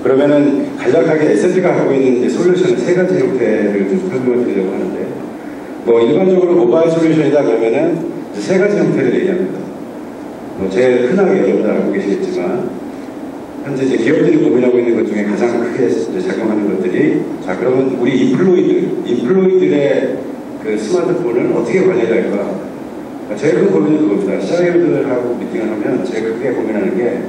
그러면은 간략하게 S&P가 갖고 있는 이제 솔루션은 세 가지 형태를 좀 설명을 드리려고 하는데, 뭐 일반적으로 모바일 솔루션이다 그러면은 세 가지 형태를 얘기합니다. 제일 흔하게 여러분들 알고 계시겠지만, 현재 이제 기업들이 고민하고 있는 것 중에 가장 크게 작용하는 것들이, 자 그러면 우리 인플로이들의 그 스마트폰을 어떻게 관리해야 할까? 제일 큰 고민은 그겁니다. CIO들하고 미팅을 하면 제일 크게 고민하는 게,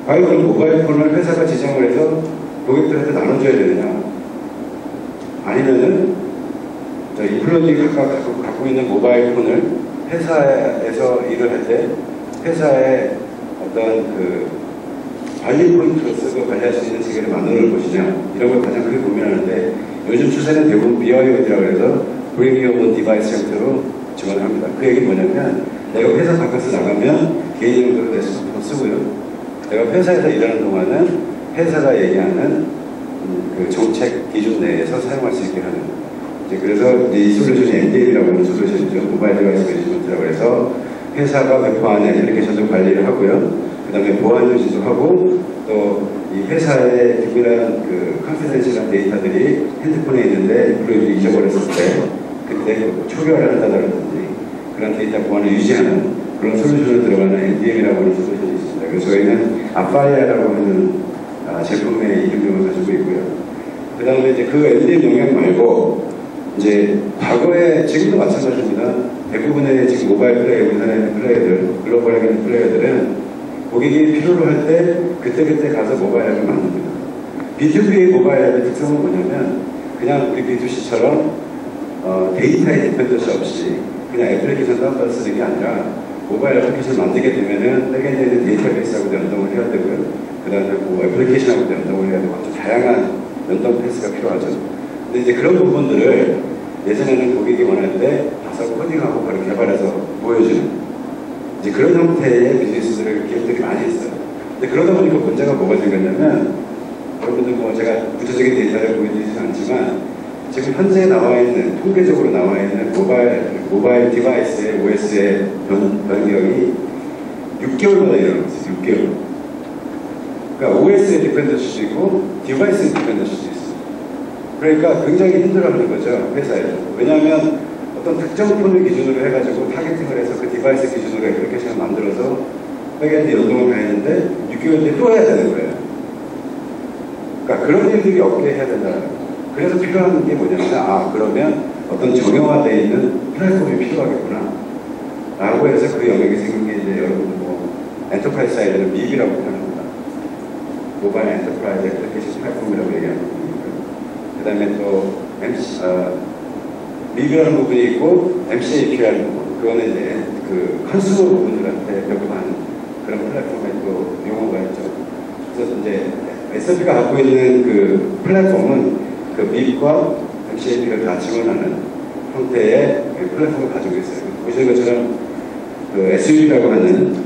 과연 모바일폰을 회사가 지정을 해서 고객들한테 나눠줘야 되느냐, 아니면은 인플루언서가 갖고 있는 모바일폰을 회사에서 일을 할 때 회사의 어떤 그 관리 포인트로 쓰고 관리할 수 있는 체계를 만들어 놓을 것이냐, 이런 걸 가장 크게 고민하는데, 요즘 추세는 대부분 BYOD라고 해서 Bring Your Own Device 형태로 지원을 합니다. 그 얘기는 뭐냐면, 내가 회사 바깥에서 나가면 개인용으로 내 스마트폰 쓰고요, 내가 회사에서 일하는 동안은 회사가 얘기하는 그 정책 기준 내에서 사용할 수 있게 하는, 그래서 이 솔루션이 MDM이라고 하는 솔루션이죠. 모바일 디바이스 매니지먼트라고 해서 회사가 배포하는 애플리케이션도 관리를 하고요, 그 다음에 보안 유지도 하고, 또 이 회사의 기밀한 그 컨피덴셜한 데이터들이 핸드폰에 있는데 인플루언서들이 잊어버렸을 때 그때 초기화를 한다든지 그런 데이터 보안을 유지하는 그런 솔루션을 들어가는 MDM이라고 하는 솔루션이 있습니다. 그래서 저희는 아파이아라고 하는 제품의 이름을 가지고 있고요. 그 다음에 이제 그 MDM 영역 말고, 이제 과거에, 지금도 마찬가지입니다. 대부분의 지금 모바일 플레이어, 우리나라의 플레이어들, 글로벌하게 있는 플레이어들은 고객이 필요로 할 때 그때그때 가서 모바일 앱을 만듭니다. B2B의 모바일 앱의 특성은 뭐냐면, 그냥 우리 B2C처럼 데이터에 디펜던시 없이 그냥 애플리케이션 다운받아 쓰는 게 아니라, 모바일 애플리케이션을 만들게 되면은 백엔드에 있는 데이터베이스하고도 연동을 해야 되고요, 그 다음에 뭐 애플리케이션하고도 연동을 해야 되고, 아주 다양한 연동 패스가 필요하죠. 근데 이제 그런 부분들을 예전에는 고객이 원할 때 가서 코딩하고 바로 개발해서 보여주는 이제 그런 형태의 비즈니스들을 기업들이 많이 했어요. 근데 그러다 보니까 문제가 뭐가 생겼냐면, 여러분들 뭐 제가 구체적인 데이터를 보여드리지는 않지만, 지금 현재 나와 있는, 통계적으로 나와 있는 모바일 디바이스의 OS의 변경이 6개월마다 일어나고 있어요. 6개월. 그러니까 OS의 디펜던시도 있고 디바이스의 디펜던시도 있어요. 그러니까 굉장히 힘들어하는 거죠, 회사에서. 왜냐하면 어떤 특정 폰을 기준으로 해가지고 타겟팅을 해서 그 디바이스 기준으로 애플리케이션을 만들어서 백엔드 연동을 해야 하는데 6개월 뒤에 또 해야 되는 거예요. 그러니까 그런 일들이 없게 해야 된다는 거예요. 그래서 필요한 게 뭐냐면, 그러면 어떤 정형화되어 있는 플랫폼이 필요하겠구나 라고 해서 그 영역이 생긴 게, 이제 여러분들 뭐 엔터프라이즈 사이드는 MIB라고 표현합니다. 모바일 엔터프라이즈 애플리케이션 플랫폼이라고 얘기하는 부분이고요. 그 다음에 또 MIB라는 부분이 있고 MCAP라는 부분, 그거는 이제 그 컨슈머 부분들한테 배급하는 그런 플랫폼의 또 용어가 있죠. 그래서 이제 S&P가 갖고 있는 그 플랫폼은 그 MIB과 MCAP를 다 지원하는 형태의 플랫폼을 가지고 있어요. 보시는 것처럼 그 SUV라고 하는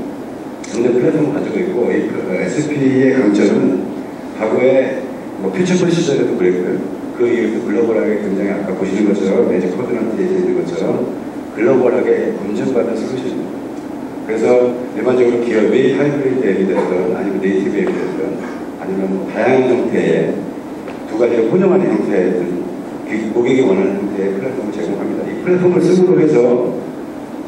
그런 플랫폼을 가지고 있고, S&P의 강점은 과거에 뭐 퓨처폰 시절에도 그랬고요, 그 이후에도 글로벌하게 굉장히 아까 보시는 것처럼 매직 쿼드런트에 있는 것처럼 글로벌하게 검증받은 솔루션입니다. 그래서 일반적으로 기업이 하이브리드 앱이 됐든 아니면 네이티브 앱이 됐든 아니면 뭐 다양한 형태의 두 가지를 혼용하는 형태든 고객이 원하는 형태의 플랫폼을 제공합니다. 이 플랫폼을 쓰므로 해서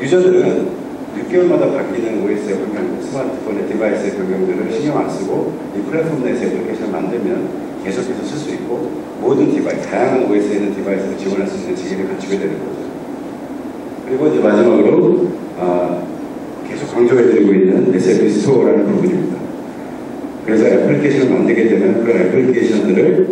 유저들은 6개월마다 바뀌는 OS의 변경, 스마트폰의 디바이스의 변경들을 신경 안 쓰고 이 플랫폼 내에서 애플리케이션을 만들면 계속해서 쓸 수 있고, 모든 디바이스, 다양한 OS에 있는 디바이스를 지원할 수 있는 체계를 갖추게 되는 거죠. 그리고 이제 마지막으로 계속 강조해드리고 있는 S&P 스토어라는 부분입니다. 그래서 애플리케이션을 만들게 되면 그런 애플리케이션들을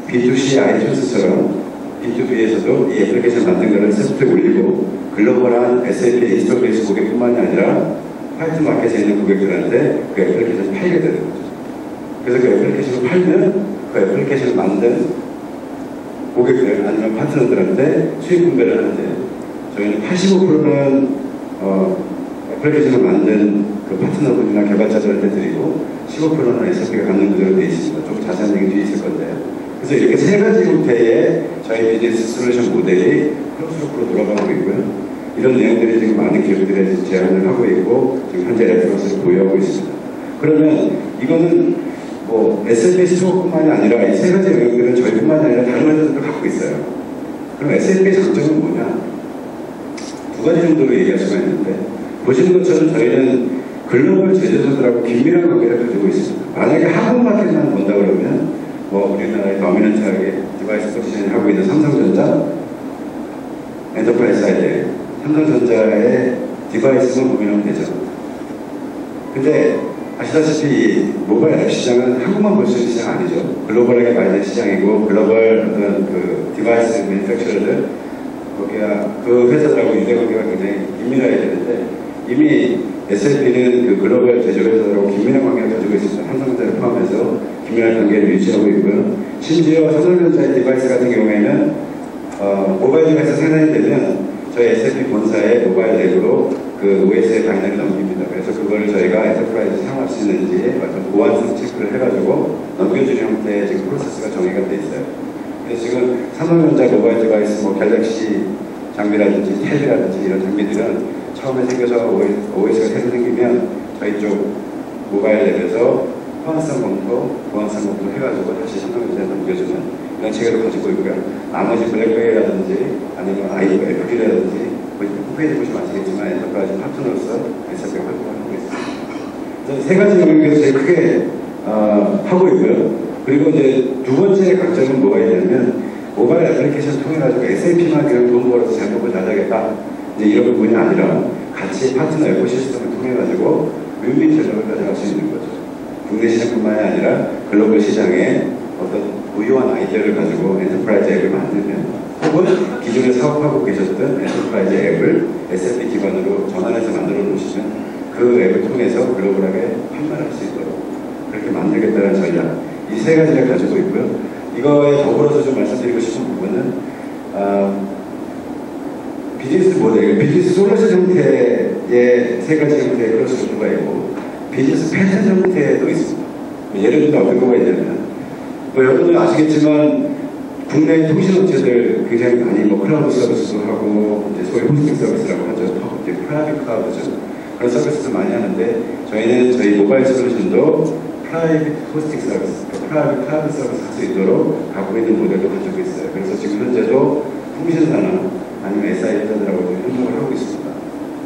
B2C 아이튠스처럼 B2B에서도 이 애플리케이션 만든 거를 셀프에 올리고, 글로벌한 S&P 인스톨 베이스 고객뿐만이 아니라 화이트 마켓에 있는 고객들한테 그 애플리케이션을 팔게 되는 거죠. 그래서 그 애플리케이션을 팔면 그 애플리케이션을 만든 고객들 아니면 파트너들한테 수익 분배를 하는데, 저희는 85%는 애플리케이션을 만든 그 파트너분이나 개발자들한테 드리고 15%는 S&P가 갖는 구조로 되어 있습니다. 좀 자세한 얘기 뒤에 있을 건데, 그래서 이렇게 세 가지 형태의 저희 비즈니스 솔루션 모델이 클로즈로프로 돌아가고 있고요. 이런 내용들이 지금 많은 기업들에 제안을 하고 있고 지금 현재 레퍼런스를 보유하고 있습니다. 그러면 이거는 뭐 SAP 스토어뿐만이 아니라 이 세 가지 영역들은 저희뿐만이 아니라 다른 회사들도 갖고 있어요. 그럼 SAP의 장점은 뭐냐? 두 가지 정도로 얘기할 수가 있는데, 보시는 것처럼 저희는 글로벌 제조사들하고 긴밀한 관계를 가지고 있습니다. 만약에 한국 마켓만 본다 그러면 뭐 우리나라의 더미넌트하게 디바이스 포지션을 하고 있는 삼성전자, 엔터프라이즈 사이드에 삼성전자의 디바이스만 보면 되죠. 근데 아시다시피 모바일 앱 시장은 한국만 볼 수 있는 시장 아니죠. 글로벌하게 많이 시장이고 글로벌 어떤 그 디바이스 매니팩처러들 거기가 그 회사들하고 유대관계가 굉장히 긴밀해야 되는데 이미 SAP는 그 글로벌 제조회사들하고 긴밀한 관계를 가지고 있습니다. 삼성전자를 포함해서 긴밀한 관계를 유지하고 있고요. 심지어 삼성전자의 디바이스 같은 경우에는 모바일 디바이스 생산이 되면 저희 SAP 본사의 모바일 앱으로 그 OS의 바이너를 넘깁니다. 그래서 그걸 저희가 엔터프라이즈 사용할 수 있는지 어떤 보안성 체크를 해가지고 넘겨주는 형태의 지금 프로세스가 정의가 돼 있어요. 그래서 지금 삼성전자 모바일 디바이스, 뭐 갤럭시 장비라든지 탭이라든지 이런 장비들은 처음에 생겨서 OS가 새로 생기면 저희 쪽 모바일 앱에서 호환성 검토, 보안성 검토 해가지고 다시 삼성전자에 넘겨주는 이런 체계를 가지고 있고요. 나머지 블랙베리라든지 아니면 아이고 애플이라든지 홈페이지 보시면 아시겠지만 엔터프라이즈 파트너로서 SAP가 활동을 하고 있습니다. 세 가지 영역에서 제일 크게 하고 있고요. 그리고 이제 두 번째 강점은 뭐가 있냐면 모바일 애플리케이션 통해 가지고 SAP만 그냥 돈 벌어서 잘 먹고 잘 살겠다 이제 이런 부분이 아니라 같이 파트너 에코시스템을 통해 가지고 윈윈 전략을 가져갈 수 있는 거죠. 국내 시장뿐만이 아니라 글로벌 시장에 어떤 고유한 아이디어를 가지고 엔터프라이즈 앱을 만들면 혹은 기존에 사업하고 계셨던 엔터프라이즈 앱을 SAP 기반으로 전환해서 만들어 놓으시면 그 앱을 통해서 글로벌하게 판매할 수 있도록 그렇게 만들겠다는 전략, 이 세 가지를 가지고 있고요. 이거에 더불어서 좀 말씀드리고 싶은 부분은 비즈니스 모델, 비즈니스 솔루션 형태의 세 가지 형태의 크로스 오버가 있고 비즈니스 패턴 형태도 있습니다. 예를 들면 어떤 거가 있냐면 뭐 여러분들 아시겠지만 국내 통신업체들 굉장히 많이 뭐 클라우드 서비스도 하고 이제 소위 호스팅 서비스라고 하죠. 이제 프라이빗 클라우드죠. 그런 서비스도 많이 하는데 저희는 저희 모바일 솔루션도 프라이빗 호스팅 서비스, 프라이빗 클라우드 서비스 할 수 있도록 갖고 있는 모델도 가지고 있어요. 그래서 지금 현재도 통신사나 아니면 SI 회사들하고 협력을 하고 있습니다.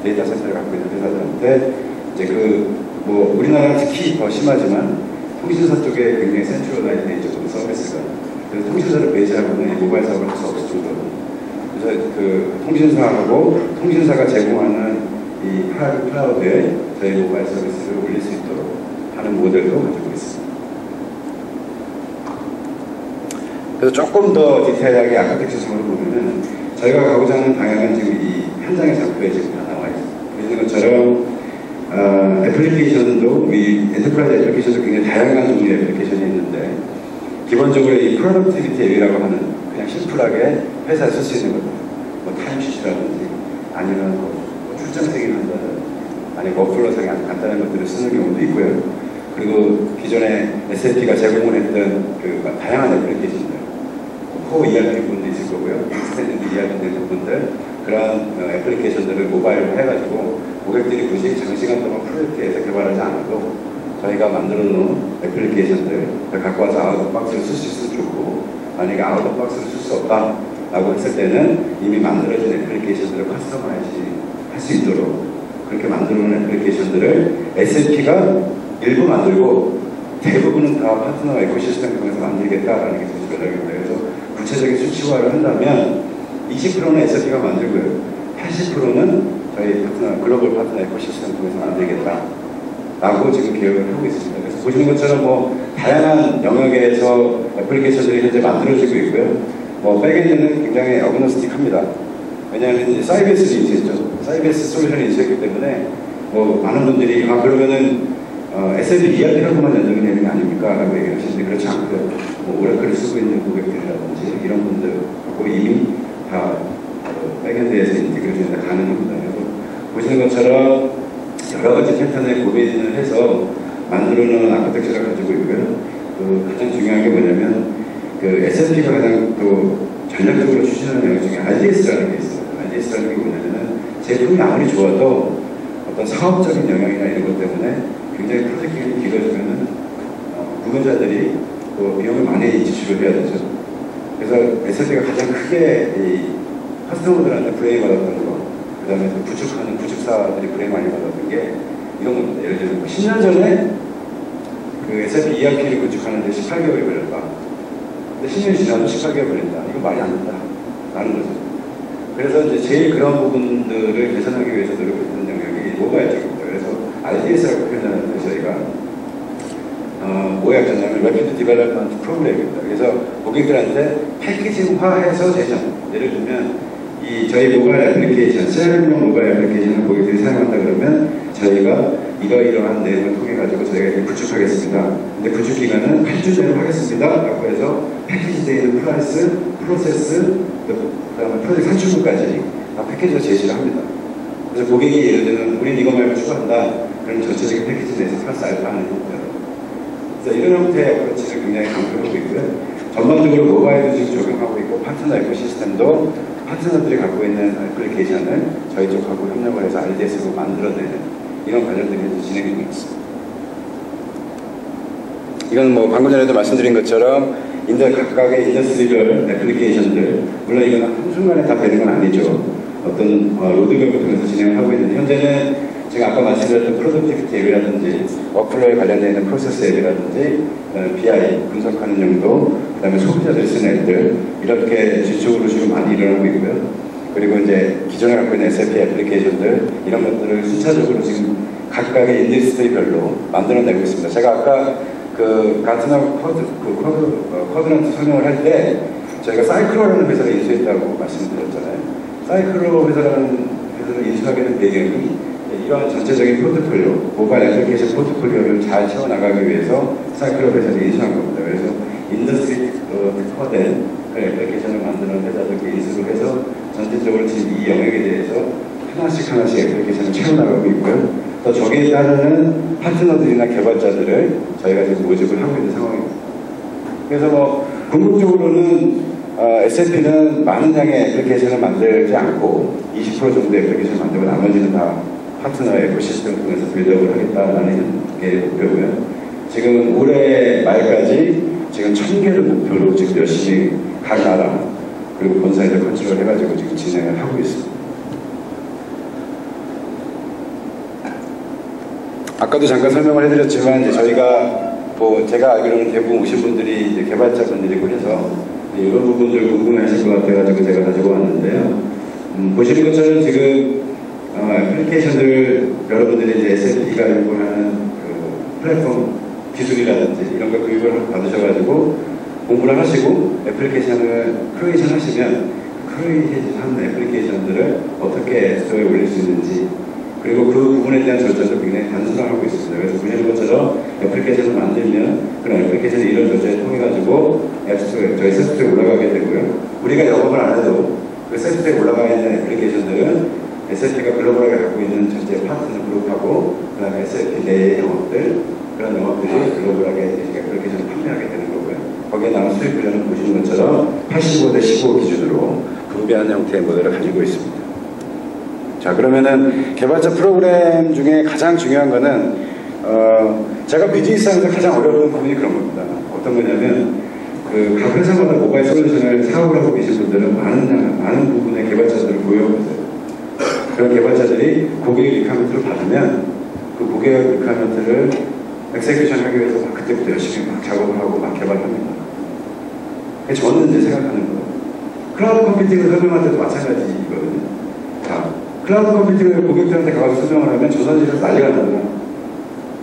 데이터 센터를 갖고 있는 회사들한테 이제 뭐 우리나라는 특히 더 심하지만 통신사 쪽에 굉장히 센트럴라이즈 돼 있죠. 서비스가. 그래서 통신사를 배제하고는 모바일 사업을 할 수 없을 정도로. 그래서 그 통신사하고 통신사가 제공하는 이 클라우드에 저희 모바일 서비스를 올릴 수 있도록 하는 모델도 가지고 있습니다. 그래서 조금 더 디테일하게 아카텍처상으로 보면은 저희가 가고자 하는 방향은 지금 이 현장의 장표에 지금 다 나와 있습니다. 이런 것처럼 애플리케이션도 우리 엔터프라이즈 애플리케이션도 굉장히 다양한 종류의 애플리케이션이 있는데 기본적으로 이 프로덕티비티 앱이라고 하는 그냥 심플하게 회사에 쓸 수 있는 것들 뭐 타임시트라든지 아니면 뭐 출장생활을 한다든지 아니면 워플러상에 아주 간단한 것들을 쓰는 경우도 있고요. 그리고 기존에 SAP가 제공을 했던 그 다양한 애플리케이션들 코 ERP 부분도 있을 거고요. 익스텐드 ERP 된 부분들 그런 애플리케이션들을 모바일로 해가지고 고객들이 굳이 장시간 동안 프로젝트에서 개발하지 않아도 저희가 만들어 놓은 애플리케이션들 갖고 와서 아웃박스를 쓸 수 있으면 좋고 만약에 아웃박스를 쓸 수 없다 라고 했을 때는 이미 만들어진 애플리케이션들을 커스터마이즈 할 수 있도록 그렇게 만들어 놓은 애플리케이션들을 SAP가 일부 만들고 대부분은 다 파트너 에코시스템을 통해서 만들겠다라는 게 저희 전략입니다. 그래서 구체적인 수치화를 한다면 20%는 SAP가 만들고요. 80%는 저희 파트너, 글로벌 파트너 에코시스템을 통해서 만들겠다. 라고 지금 계획을 하고 있습니다. 그래서 보시는 것처럼 뭐 다양한 영역에서 애플리케이션들이 현재 만들어지고 있고요. 뭐 백엔드는 굉장히 어그노스틱합니다. 왜냐하면 이제 사이베스를 인수했죠. 사이베스 솔루션을 인수했기 때문에 뭐 많은 분들이 그러면은 SAP ERP라고만 연동이 되는 게 아닙니까? 라고 얘기하시는데 그렇지 않고요. 뭐 오라클을 쓰고 있는 고객들이라든지 이런 분들하고 이미 다 백엔드에서 인테그레이션이 가능합니다. 그래서 보시는 것처럼 여러 가지 패턴에 고민을 해서 만들어 놓은 아키텍처를 가지고 있고요. 가장 중요한 게 뭐냐면 SAP가 가장 또 전략적으로 추진하는 영역 중에 RDS라는 게 있어요. RDS라는 게 뭐냐면은 제품이 아무리 좋아도 어떤 사업적인 영역이나 이런 것 때문에 굉장히 프로젝트가 길어지면은 구매자들이 또 비용을 많이 지출을 해야 되죠. 그래서 SFP가 가장 크게 이 커스터머들한테 불행이 받았던 거, 그 다음에 구축하는 구축사들이 불행이 많이 받았던 게 이런 겁니다. 예를 들면 10년 전에 그 SFP ERP를 구축하는데 18개월이 걸렸다. 근데 10년이 지나도 18개월 걸린다. 이거 말이 안 된다. 라는 거죠. 그래서 이제 제일 그런 부분들을 개선하기 위해서 노력했던 영역이 모바일 쪽입니다. 그래서 RDS라고 표현하는데 저희가 뭐에 약자냐면 Rapid Development Program입니다. 그래서 고객들한테 패키징화해서 제작. 예를 들면 저희 모바일 애플리케이션, CRM용 모바일 애플리케이션을 고객들이 사용한다 그러면 저희가 이러이러한 내용을 통해 가지고 저희가 이렇게 구축하겠습니다. 근데 구축 기간은 8주 내로 하겠습니다. 라고 해서 패키지되어 있는 프라이스, 프로세스, 그다음에 프로젝트 산출물까지 다 패키지로 제시를 합니다. 그래서 고객이 예를 들면 우린 이거 말고 추가한다. 그럼 전체적인 패키지 내에서 플러스 알파 하는 형태로. 그래서 이런 형태의 어프로치를 굉장히 강조하고 있고요. 전반적으로 모바일도 지금 적용하고 있고 파트너 에코시스템도 파트너들이 갖고 있는 애플리케이션을 저희 쪽하고 협력을 해서 RDS로 만들어내는 이런 관련들이 진행되고 있습니다. 이건 뭐 방금 전에도 말씀드린 것처럼 각각의 인더스트리별 애플리케이션들, 물론 이건 한순간에 다 되는 건 아니죠. 어떤 로드맵을 통해서 진행을 하고 있는데 현재는 제가 아까 말씀드렸던 프로덕티비티 앱이라든지 워크플로우에 관련되어 있는 프로세스 앱이라든지 BI 분석하는 용도, 그 다음에 소비자들이 쓰는 앱들 이렇게 지속적으로 지금 많이 일어나고 있고요. 그리고 이제 기존에 갖고 있는 SAP 애플리케이션들 이런 것들을 순차적으로 지금 각각의 인더스트리별로 만들어내고 있습니다. 제가 아까 그 가트너 쿼드런트 설명을 할 때 저희가 사이클로라는 회사를 인수했다고 말씀드렸잖아요. 사이클로 회사라는 회사를 인수하게 된 배경이 이러한 전체적인 포트폴리오, 모바일 애플리케이션 포트폴리오를 잘 채워나가기 위해서 사이클로 회사를 인수한 겁니다. 그래서 인더스트리 특화된 애플리케이션을 만드는 회사들께 인수를 해서 전체적으로 지금 이 영역에 대해서 하나씩 애플리케이션을 채워나가고 있고요. 또 저기에 따르는 파트너들이나 개발자들을 저희가 지금 모집을 하고 있는 상황입니다. 그래서 뭐 궁극적으로는 SAP는 많은 양의 애플리케이션을 만들지 않고 20% 정도의 애플리케이션을 만들고 나머지는 다 파트너의 에코시스템을 통해서 빌드업을 하겠다라는 게 목표고요. 지금 올해 말까지 지금 1000개를 목표로 지금 열심히 각 나라 그리고 본사에서 컨트롤 해가지고 지금 진행을 하고 있습니다. 아까도 잠깐 설명을 해드렸지만 이제 저희가 제가 알기로는 대부분 오신 분들이 이제 개발자분들이고 해서 이런 부분들 궁금해하실 것 같아가지고 제가 가지고 왔는데요. 보시는 것처럼 지금 애플리케이션들 여러분들이 이제 SAP가 연구하는 그 플랫폼 기술이라든지 이런 거 교육을 받으셔가지고 공부를 하시고 애플리케이션을 크리에이션 하시면 크리에이션 애플리케이션들을 어떻게 스토어에 올릴 수 있는지 그리고 그 부분에 대한 절차도 굉장히 단순화하고 있습니다. 그래서 보시는 것처럼 애플리케이션을 만들면 그런 애플리케이션이 이런 절차를 통해가지고 저희 셋스토어에 올라가게 되고요. 우리가 영업을 안 해도 그 셋스토어에 올라가 있는 애플리케이션들은 SAP가 글로벌하게 갖고 있는 전체 파트너 그룹하고 그 다음에 SAP 내의 영업들 그런 영업들이 글로벌하게 애플리케이션을 판매하게 되는 거고요. 거기에 나온 수익 분량은 보시는 것처럼 85대 15 기준으로 분배하는 형태의 모델을 가지고 있습니다. 자, 그러면은 개발자 프로그램 중에 가장 중요한 거는 제가 비즈니스하면서 가장 어려운 부분이 그런 겁니다. 어떤 거냐면 각 회사마다 모바일 솔루션을 사업을 하고 계신 분들은 많은 부분의 개발자들을 보유하고 있어요. 그런 개발자들이 고객의 리퀘어먼트를 받으면 그 고객의 리퀘어먼트를 엑세큐션 하기 위해서 막 그때부터 열심히 막 작업을 하고 막 개발합니다. 저는 이제 생각하는 거예요. 클라우드 컴퓨팅을 설명할 때도 마찬가지거든요. 자, 클라우드 컴퓨팅을 고객들한테 가서 설명을 하면 조선실에서 난리가 나잖아.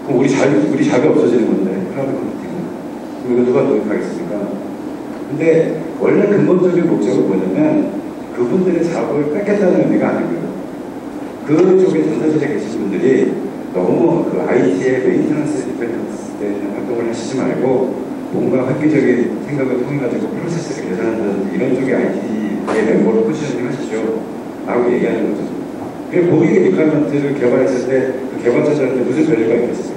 그럼 우리 자비 없어지는 건데, 클라우드 컴퓨팅은. 이거 누가 도입하겠습니까? 근데 원래 근본적인 목적은 뭐냐면 그분들의 작업을 뺏겠다는 의미가 아니고요. 그쪽에 전사실에 계신 분들이 너무 그 IT의 메인테넌스 디펜던스 되는 활동을 하시지 말고 뭔가 획기적인 생각을 통해가지고 프로세스를 개선한다든지 이런 쪽의 IT의 멤버로 포지셔닝 하시죠. 라고 얘기하는 거죠. 그리고 고객의 리퀘어먼트를 개발했을 때 그 개발자들한테 무슨 변화가 있겠어요?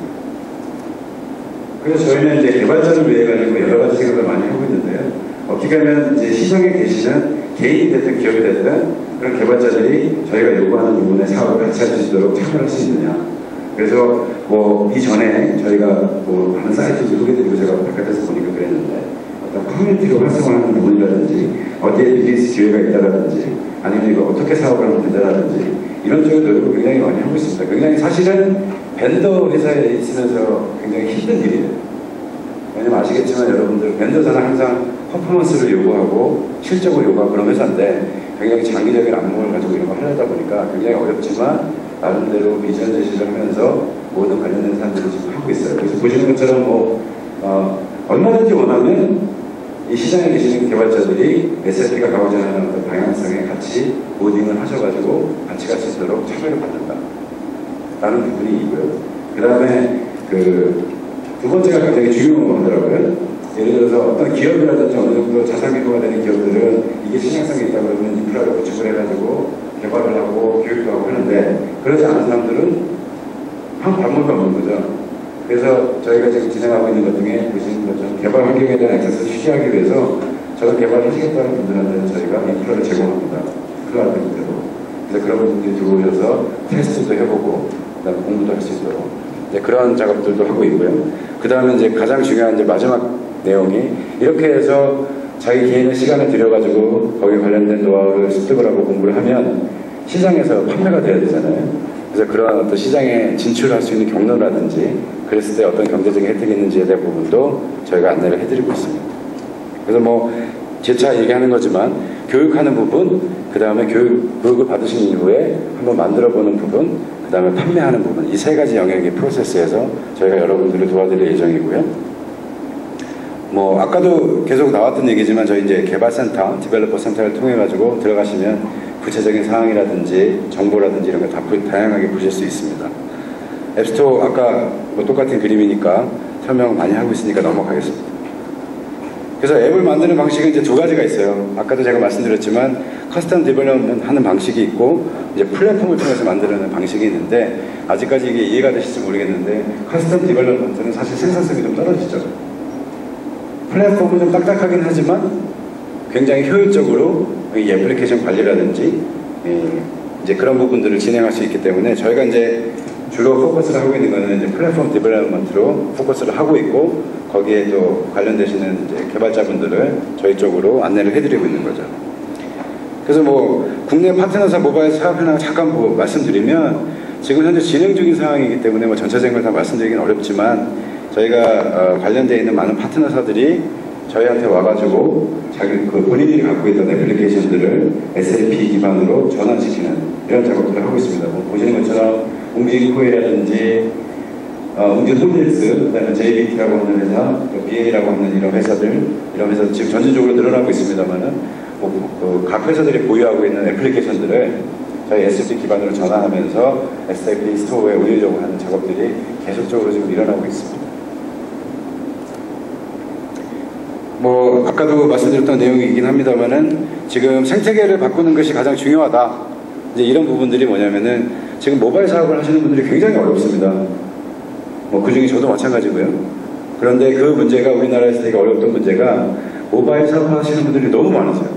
그래서 저희는 이제 개발자를 위해 가지고 여러 가지 생각을 많이 하고 있는데요. 어떻게 하면 이제 시장에 계시는 개인이 됐든 기업이 됐든 그런 개발자들이 저희가 요구하는 부분에 사업을 같이 할 수 있도록 참여할 수 있느냐. 그래서 뭐 이전에 저희가 뭐 하는 사이트도 소개드리고 제가 바깥에서 보니까 그랬는데 어떤 커뮤니티로 활성화하는 부분이라든지 어디에 비즈니스 기회가 있다라든지 아니면 이거 어떻게 사업을 하면 된다라든지 이런 쪽의 노력을 굉장히 많이 하고 있습니다. 굉장히 사실은 벤더 회사에 있으면서 굉장히 힘든 일이에요. 왜냐면 아시겠지만 여러분들 벤더사는 항상 퍼포먼스를 요구하고 실적을 요구하고 그런 회사인데 굉장히 장기적인 안목을 가지고 이런 걸 하려다 보니까 굉장히 어렵지만 나름대로 비전 제시를 하면서 모든 관련된 사람들이 지금 하고 있어요. 그래서 보시는 것처럼 얼마든지 원하면 이 시장에 계시는 개발자들이 SFP가 가고자 하는 어떤 방향성에 같이 모딩을 하셔가지고 같이 갈 수 있도록 참여를 받는다 라는 부분이 있고요. 그 다음에 두 번째가 굉장히 중요한 거 하더라고요. 예를 들어서 어떤 기업이라든지 어느 정도 자산규모가 되는 기업들은 이게 신뢰성이 있다 그러면 인프라를 구축을 해가지고 개발을 하고 교육도 하고 하는데 그러지 않은 사람들은 한 방법도 없는 거죠. 그래서 저희가 지금 진행하고 있는 것 중에 보시는 것처럼 개발 환경에 대한 액세스를 쉽게 하기 위해서 저런 개발을 하시겠다는 분들한테는 저희가 인프라를 제공합니다. 클라우드 형태로. 그래서 그런 분들이 들어오셔서 테스트도 해보고 그다음에 공부도 할 수 있도록 그런 작업들도 하고 있고요. 그 다음에 이제 가장 중요한 이제 마지막 내용이 이렇게 해서 자기 개인의 시간을 들여가지고 거기에 관련된 노하우를 습득을 하고 공부를 하면 시장에서 판매가 돼야 되잖아요. 그래서 그러한 어떤 시장에 진출할 수 있는 경로라든지 그랬을 때 어떤 경제적인 혜택이 있는지에 대한 부분도 저희가 안내를 해드리고 있습니다. 그래서 뭐 재차 얘기하는 거지만 교육하는 부분, 그 다음에 교육을 받으신 이후에 한번 만들어보는 부분, 그 다음에 판매하는 부분, 이 세 가지 영역의 프로세스에서 저희가 여러분들을 도와드릴 예정이고요. 뭐 아까도 계속 나왔던 얘기지만 저희 이제 개발센터, 디벨로퍼 센터를 통해 가지고 들어가시면 구체적인 사항이라든지 정보라든지 이런 거 다 다양하게 보실 수 있습니다. 앱스토어 아까 뭐 똑같은 그림이니까 설명 많이 하고 있으니까 넘어가겠습니다. 그래서 앱을 만드는 방식은 이제 두 가지가 있어요. 아까도 제가 말씀드렸지만 커스텀 디벨롭먼트 하는 방식이 있고 이제 플랫폼을 통해서 만드는 방식이 있는데 아직까지 이게 이해가 되실지 모르겠는데 커스텀 디벨롭먼트는 사실 생산성이 좀 떨어지죠. 플랫폼은 좀 딱딱하긴 하지만 굉장히 효율적으로 이 애플리케이션 관리라든지 이제 그런 부분들을 진행할 수 있기 때문에 저희가 이제 주로 포커스를 하고 있는 거는 이제 플랫폼 디벨롭먼트로 포커스를 하고 있고 거기에 또 관련되시는 이제 개발자분들을 저희 쪽으로 안내를 해드리고 있는 거죠. 그래서 뭐 국내 파트너사 모바일 사업 현황을 잠깐 말씀드리면 지금 현재 진행 중인 상황이기 때문에 뭐 전체적인 걸 다 말씀드리기는 어렵지만 저희가 관련되어 있는 많은 파트너사들이 저희한테 와가지고 본인들이 갖고 있던 애플리케이션들을 SLP 기반으로 전환시키는 이런 작업들을 하고 있습니다. 뭐 보시는 것처럼 웅진코이라든지 웅진홀딜스, 그다음에 JBT라고 하는 회사, BA라고 하는 이런 회사들 지금 전체적으로 늘어나고 있습니다만은 각 회사들이 보유하고 있는 애플리케이션들을 저희 SLP 기반으로 전환하면서 SLP 스토어에 올리려고 하는 작업들이 계속적으로 지금 일어나고 있습니다. 뭐 아까도 말씀드렸던 내용이긴 합니다만은 지금 생태계를 바꾸는 것이 가장 중요하다. 이제 이런 부분들이 뭐냐면은 지금 모바일 사업을 하시는 분들이 굉장히 어렵습니다. 뭐 그중에 저도 마찬가지고요. 그런데 그 문제가 우리나라에서 되게 어려웠던 문제가 모바일 사업 하시는 분들이 너무 많으세요.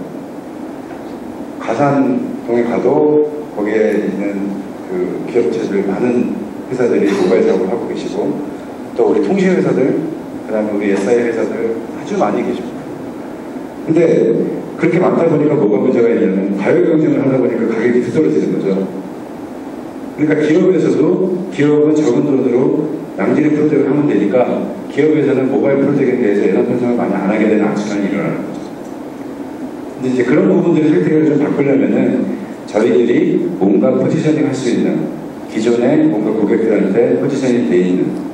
가산동에 가도 거기에 있는 그 기업체들 많은 회사들이 모바일 사업을 하고 계시고 또 우리 통신 회사들, 그 다음에 우리 SI 회사들 아주 많이 계십니다. 근데 그렇게 많다 보니까 뭐가 문제가 있냐면 가격 경쟁을 하다 보니까 가격이 뒤떨어지는 거죠. 그러니까 기업은 적은 돈으로 양질의 프로젝트를 하면 되니까 기업에서는 모바일 프로젝트에 대해서 예산 편성을 많이 안 하게 되는 악순환이 일어나는 거죠. 근데 이제 그런 부분들의 생태계를 좀 바꾸려면은 저희들이 뭔가 포지셔닝 할 수 있는 기존에 뭔가 고객들한테 포지셔닝이 돼 있는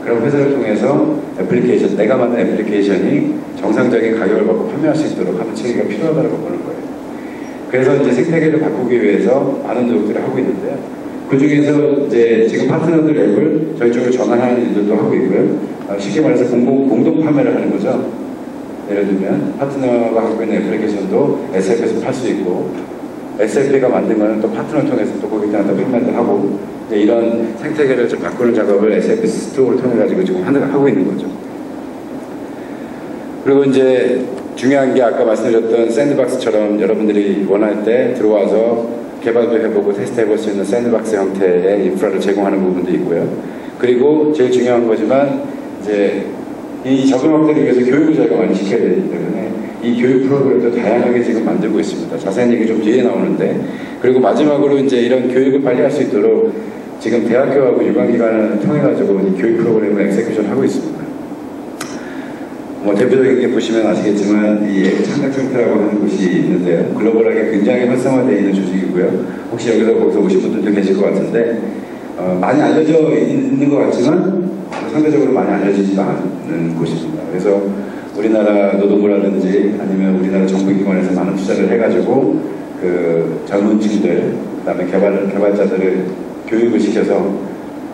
그런 회사를 통해서 애플리케이션, 내가 만든 애플리케이션이 정상적인 가격을 받고 판매할 수 있도록 하는 체계가 필요하다고 보는 거예요. 그래서 이제 생태계를 바꾸기 위해서 많은 노력들을 하고 있는데요. 그 중에서 이제 지금 파트너들 앱을 저희 쪽으로 전환하는 일들도 하고 있고요. 쉽게 말해서 공동 판매를 하는 거죠. 예를 들면 파트너가 갖고 있는 애플리케이션도 SF에서 팔 수 있고 SF가 만든 거는 또 파트너를 통해서 또 고객들한테 판매를 하고 이런 생태계를 좀 바꾸는 작업을 SF 스토어를 통해 가지고 지금 하고 있는 거죠. 그리고 이제 중요한 게 아까 말씀드렸던 샌드박스처럼 여러분들이 원할 때 들어와서 개발도 해보고 테스트해볼 수 있는 샌드박스 형태의 인프라를 제공하는 부분도 있고요. 그리고 제일 중요한 거지만 이제 이 적응학들을 위해서 교육을 저희가 많이 시켜야 되기 때문에 이 교육 프로그램도 다양하게 지금 만들고 있습니다. 자세한 얘기 좀 뒤에 나오는데, 그리고 마지막으로 이제 이런 교육을 빨리 할 수 있도록 지금 대학교하고 유관기관을 통해가지고 이 교육 프로그램을 엑세큐션 하고 있습니다. 뭐 대표적인 게 보시면 아시겠지만 이 창작센터라고 하는 곳이 있는데요. 글로벌하게 굉장히 활성화되어 있는 조직이고요. 혹시 거기서 오신 분들도 계실 것 같은데 많이 알려져 있는 것 같지만 상대적으로 많이 알려지지도 않는 곳입니다. 그래서 우리나라 노동부라든지 아니면 우리나라 정부기관에서 많은 투자를 해가지고 그 젊은 층들, 그 다음에 개발자들을 교육을 시켜서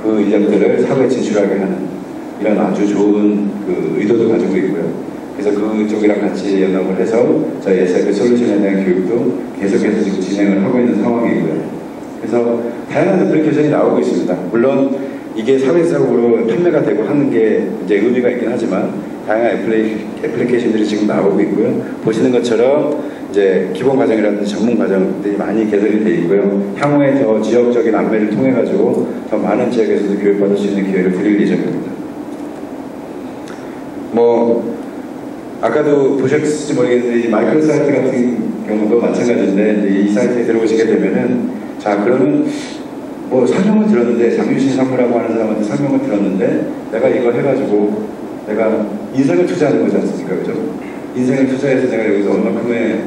그 인력들을 사회에 진출하게 하는 이런 아주 좋은 그 의도도 가지고 있고요. 그래서 그쪽이랑 같이 연합을 해서 저희 SIP 솔루션에 대한 교육도 계속해서 지금 진행을 하고 있는 상황이고요. 그래서 다양한 애플리케이션이 나오고 있습니다. 물론 이게 사회적으로 판매가 되고 하는 게 이제 의미가 있긴 하지만 다양한 애플리케이션들이 지금 나오고 있고요. 보시는 것처럼 이제 기본 과정이라든지 전문 과정들이 많이 개설이 되어 있고요. 향후에 더 지역적인 안매를 통해 가지고 더 많은 지역에서도 교육받을 수 있는 기회를 드릴 예정입니다. 뭐 아까도 보셨을지 모르겠는데 이 마이크로 사이트 같은 경우도 마찬가지인데 이 사이트에 들어오시게 되면은 자 그러면 뭐 설명을 들었는데 장유신 상무라고 하는 사람한테 설명을 들었는데 내가 이거 해가지고 내가 인생을 투자하는 거지 않습니까? 그죠? 인생을 투자해서 내가 여기서 얼마큼의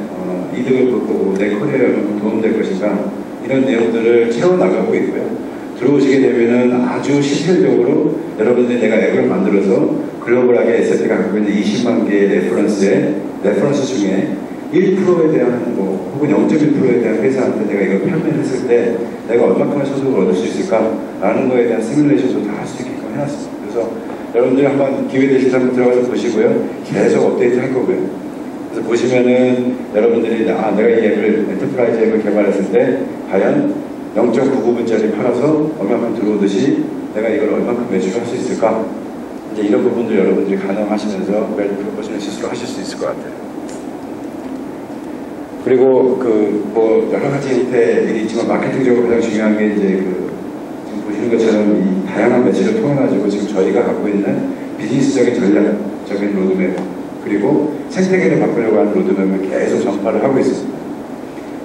이득을 볼 거고 내 커리어에 얼마큼 도움될 것인가 이런 내용들을 채워나가고 있고요. 들어오시게 되면은 아주 실질적으로 여러분들이 내가 앱을 만들어서 글로벌하게 SAP가 갖고 있는 20만 개의 레퍼런스 중에 1%에 대한 뭐 혹은 0.1%에 대한 회사한테 내가 이걸 판매를 했을 때 내가 얼마큼의 소득을 얻을 수 있을까라는 거에 대한 시뮬레이션도 다 할 수 있게끔 해놨습니다. 그래서 여러분들이 한번 기회 되실 때 한번 들어가서 보시고요. 계속 업데이트 할 거고요. 그래서 보시면은 여러분들이 내가 이 앱을 엔터프라이즈 앱을 개발했을 때 과연 0.99분짜리 팔아서 얼마큼 들어오듯이 내가 이걸 얼마큼 매출할 수 있을까? 이제 이런 부분들 여러분들이 가능하시면서 웰 프로포션을 스스로 하실 수 있을 것 같아요. 그리고 뭐 여러 가지 형태들이 있지만 마케팅적으로 가장 중요한 게 이제 지금 보시는 것처럼 이 다양한 매체를 통해 가지고 지금 저희가 갖고 있는 비즈니스적인 전략적인 로드맵 그리고 생태계를 바꾸려고 하는 로드맵을 계속 전파를 하고 있습니다.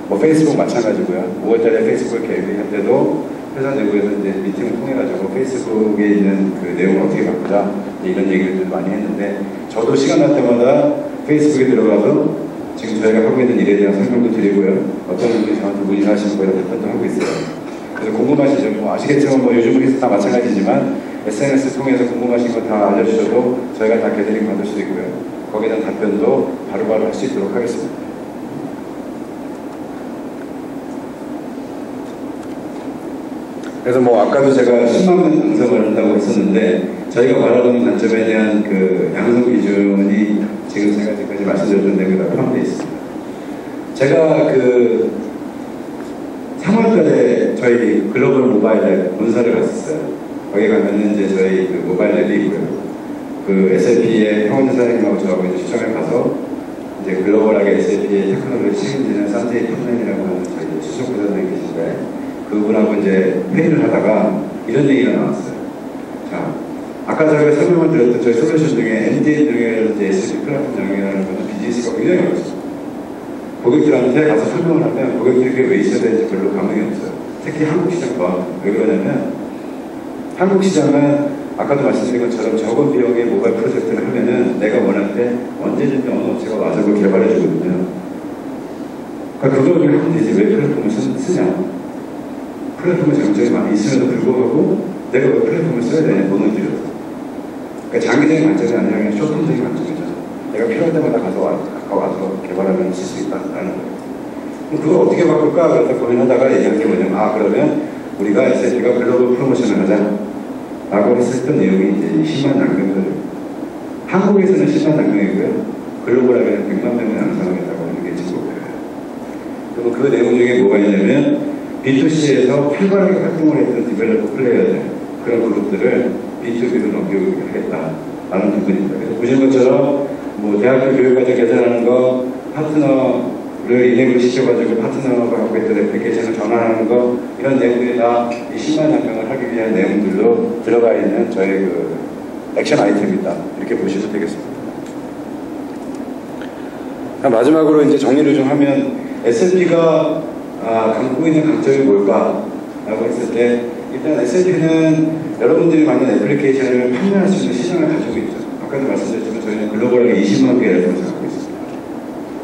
뭐 페이스북 마찬가지고요. 5월달에 페이스북 개회할 때도 회사 내부에서 이제 미팅을 통해 가지고 페이스북에 있는 그 내용을 어떻게 바꾸자 이런 얘기를 많이 했는데 저도 시간 날 때마다 페이스북에 들어가서 지금 저희가 하고 있는 일에 대한 설명도 드리고요. 어떤 분들이 저한테 문의를 하시는 거에 대한 답변도 하고 있어요. 그래서 궁금하시죠? 뭐 아시겠지만 뭐 요즘 우리 다 마찬가지지만 SNS 통해서 궁금하신 거 다 알려주셔도 저희가 다 게더링 받을 수 있고요. 거기에 대한 답변도 바로바로 할 수 있도록 하겠습니다. 그래서 뭐 아까도 제가 10만 명 양성을 한다고 했었는데 저희가 바라보는 관점에 대한 그 양성 기준이 지금 세 가지까지 말씀드렸던 내용이 다 포함되어 있습니다. 제가 3월달에 저희 글로벌 모바일 랩 본사를 갔었어요. 거기 가면은 이제 저희 그 모바일 랩이 있고요. 그 SAP의 형원 사장님하고 저하고 이제 시청에 가서 이제 글로벌하게 SAP의 테크놀로지 책임지는 산테이 탑맨이라고 하는 저희 수석 부사장이 계신데 그분하고 이제 회의를 하다가 이런 얘기가 나왔어요. 자, 아까 저희가 설명을 드렸던 저희 솔루션 중에 MDN 영역이라든지 SAP 플랫폼 영역이라는 것은 비즈니스가 굉장히 어렵습니다. 고객들한테 가서 설명을 하면 고객들이 그게 왜 있어야 되는지 별로 감흥이 없어요. 특히 한국 시장 봐. 왜 그러냐면 한국 시장은 아까도 말씀드린 것처럼 적은 비용의 모바일 프로젝트를 하면은 내가 원할 때 언제든지 어느 업체가 와서 그걸 개발해 주거든요. 그러니까 그걸 하면 되지 왜 플랫폼을 쓰냐. 플랫폼의 장점이 많이 있음에도 불구하고 내가 왜 플랫폼을 써야 되냐 돈을 들여서. 그러니까 장기적인 관점이 아니라 그냥 쇼텀적인 관점이죠. 내가 필요할 때마다 와서 개발하면 쓸 수 있다라는 거예요. 그럼 그걸 어떻게 바꿀까? 그러다 고민하다가 얘기한 게 뭐냐면 그러면 우리가 SAP가 글로벌 프로모션을 하자 라고 했었던 내용이 이제 10만 장명을 한국에서는 10만 장명이고요. 글로벌하게는 100만 명을 양성하겠다고 하는 게 지금 목표예요. 그리고 그 내용 중에 뭐가 있냐면 B2C에서 활발하게 활동을 했던 디벨로퍼 플레이어들 그런 그룹들을 B2B로 넘겨오겠다라는 부분입니다. 그래서 보신 것처럼 뭐 대학교 교육과정 개설하는 거, 파트너 이넥으로 시켜가지고 파트너가 갖고 있던 애플리케이션을 전환하는 거, 이런 내용들이 다 이 10만 연명을 하기 위한 내용들로 들어가 있는 저의 그 액션 아이템이다, 이렇게 보시면 되겠습니다. 마지막으로 이제 정리를 좀 하면, SLP가 갖고 있는 강점이 뭘까 라고 했을 때, 일단 SLP는 여러분들이 만든 애플리케이션을 판매할 수 있는 시장을 가지고 있죠. 아까도 말씀드렸지만 저희는 글로벌하게 20만 개의 레퍼런스를 갖고 있습니다.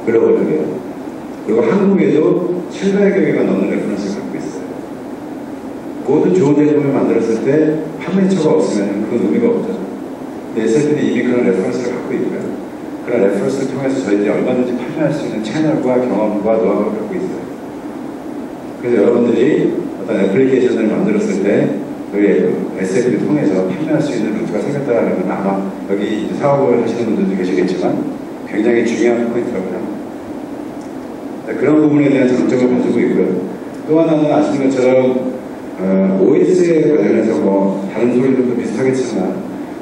글로벌하게. 그리고 한국에도 700여 개가 넘는 레퍼런스를 갖고 있어요. 모든 좋은 제품을 만들었을 때 판매처가 없으면 그건 의미가 없죠. 근데 SLP는 이미 그런 레퍼런스를 갖고 있고요. 그런 레퍼런스를 통해서 저희들이 얼마든지 판매할 수 있는 채널과 경험과 노하우를 갖고 있어요. 그래서 여러분들이 어떤 애플리케이션을 만들었을 때 저희 SLP를 통해서 판매할 수 있는 루트가 생겼다는 건 아마 여기 이제 사업을 하시는 분들도 계시겠지만 굉장히 중요한 포인트라고 합니다. 그런 부분에 대한 장점을 가지고 있고요. 또 하나는 아시는 것처럼 OS에 관련해서 뭐 다른 소리들도 비슷하겠지만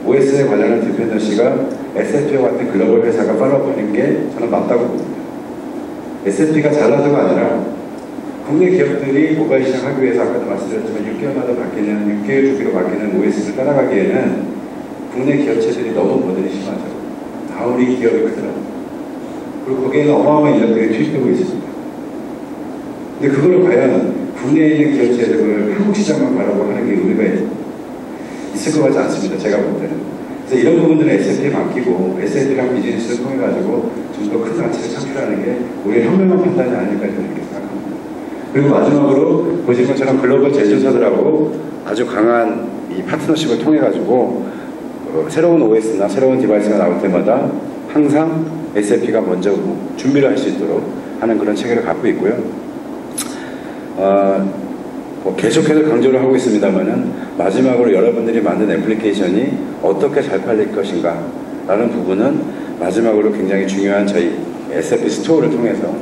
OS에 관련한 디펜던시가 SLP와 같은 글로벌 회사가 팔아보는 게 저는 맞다고 봅니다. SLP가 잘나서가 아니라 국내 기업들이 모바일 시장 하기 위해서 아까도 말씀드렸지만 6개월마다 바뀌는, 6개월 주기로 바뀌는 OS를 따라가기에는 국내 기업체들이 너무 모델이 심하죠. 아무리 기업이 크더라도. 그리고 거기에는 어마어마한 인력들이 투입되고 있습니다. 근데 그걸 과연 국내에 있는 기업체들을 한국 시장만 바라보고 하는 게 의미가 있을 것 같지 않습니다. 제가 볼 때는. 그래서 이런 부분들은 SLP에 맡기고 SLP랑 비즈니스를 통해가지고 좀 더 큰 가치를 창출하는 게 우리의 현명한 판단이 아닐까 저는 이렇게 생각합니다. 그리고 마지막으로 보신 것처럼 글로벌 제조사들하고 아주 강한 이 파트너십을 통해가지고 새로운 OS나 새로운 디바이스가 나올 때마다 항상 SLP가 먼저 준비를 할 수 있도록 하는 그런 체계를 갖고 있고요. 계속해서 강조를 하고 있습니다만은 마지막으로 여러분들이 만든 애플리케이션이 어떻게 잘 팔릴 것인가 라는 부분은 마지막으로 굉장히 중요한 저희 SLP 스토어를 통해서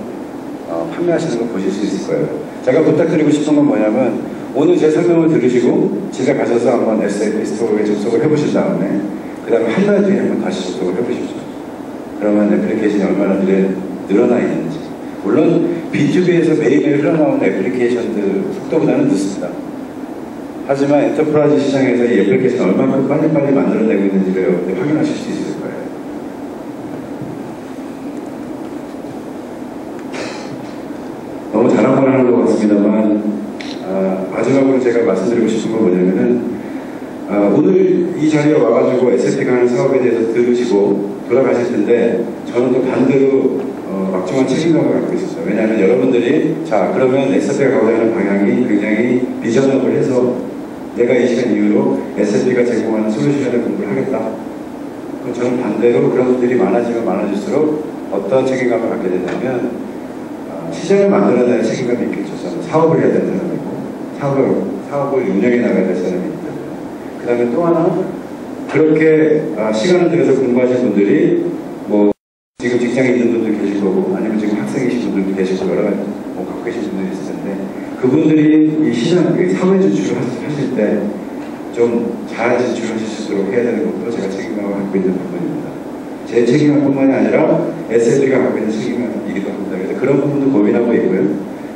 판매하시는 걸 보실 수 있을 거예요. 제가 부탁드리고 싶은 건 뭐냐면 오늘 제 설명을 들으시고 집에 가셔서 한번 SLP 스토어에 접속을 해보신 다음에 그 다음에 한 달 뒤에 한번 다시 접속을 해보십시오. 그러면 애플리케이션이 얼마나 늘어나 있는지. 물론 B2B에서 매일매일 흘러나오는 애플리케이션들 속도보다는 늦습니다. 하지만 엔터프라이즈 시장에서 이 애플리케이션 얼마만큼 빨리빨리 만들어내고 있는지를 여러분들 확인하실 수 있을 거예요. 너무 자랑만 하는 것 같습니다만 마지막으로 제가 말씀드리고 싶은 건 뭐냐면은 오늘 이 자리에 와가지고 SLP가 하는 사업에 대해서 들으시고 돌아가실 텐데 저는 또 반대로 막중한 책임감을 갖고 있었어요. 왜냐하면 여러분들이 자 그러면 SLP가 가고자 하는 방향이 굉장히 비전업을 해서 내가 이 시간 이후로 SLP가 제공하는 솔루션을 공부를 하겠다. 그럼 저는 반대로 그런 분들이 많아지면 많아질수록 어떤 책임감을 갖게 된다면 시장을 만들어내는 책임감이 있겠죠. 저는 사업을 해야 되는 사람이고 사업을 운영해 나가야 될 사람이 있다. 그 다음에 또 하나 그렇게 시간을 들여서 공부하신 분들이 뭐 지금 직장에 있는 분도 계실 거고 아니면 지금 학생이신 분들도 계시고 여러 가지 갖고 계신 분들이 있을 텐데 그분들이 이 시장 사회 진출을 하실 때 좀 잘 진출하실 수 있도록 해야 되는 것도 제가 책임감을 갖고 있는 부분입니다. 제 책임감뿐만이 아니라 SLP가 갖고 있는 책임감이기도 합니다. 그래서 그런 부분도 고민하고 있고요.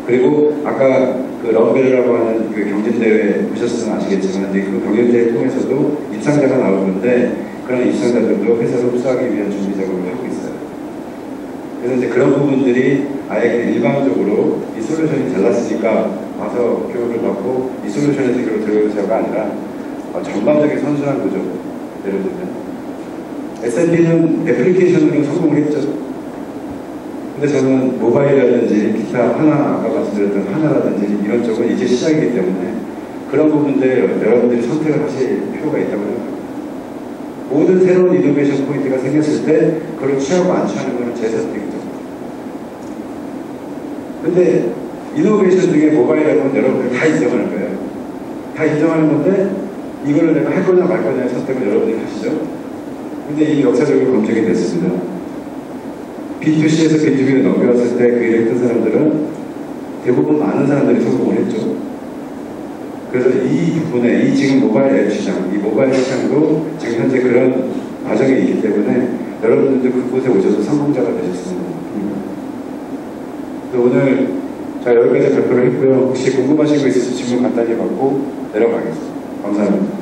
그리고 아까 그 럼벨이라고 하는 그 경진대회 보셨으면 아시겠지만 이제 그 경진대회 통해서도 입상자가 나올 건데 그런 입상자들도 회사로 흡수하기 위한 준비 작업을 하고 있어요. 그래서 이제 그런 부분들이 아예 그냥 일방적으로 이 솔루션이 잘났으니까 와서 교육을 받고 이 솔루션의 세계로 들어오자가 아니라 전반적인 선순환 구조. 예를 들면 SLP는 애플리케이션으로 성공을 했죠. 근데 저는 모바일이라든지 기타 하나, 아까 말씀드렸던 하나라든지 이런 쪽은 이제 시작이기 때문에 그런 부분들 여러분들이 선택을 하실 필요가 있다고 생각합니다. 모든 새로운 이노베이션 포인트가 생겼을 때 그걸 취하고 안 취하는 것은 제 선택이죠. 근데 이노베이션 중에 모바일 앱은 여러분들 다 인정하는 거예요. 다 인정하는 건데 이거를 내가 할 거냐 말 거냐의 선택을 여러분들이 하시죠. 근데 이미 역사적으로 검증이 됐습니다. B2C에서 B2B로 넘겨왔을 때 그 일을 했던 사람들은 대부분 많은 사람들이 성공을 했죠. 그래서 이 부분에 이 지금 모바일 앱 시장, 이 모바일 시장도 지금 현재 그런 과정에 있기 때문에 여러분들도 그곳에 오셔서 성공자가 되셨으면 합니다. 오늘 자 여기까지 발표를 했고요. 혹시 궁금하신 거 있으시면 질문 간단히 받고 내려가겠습니다. 감사합니다.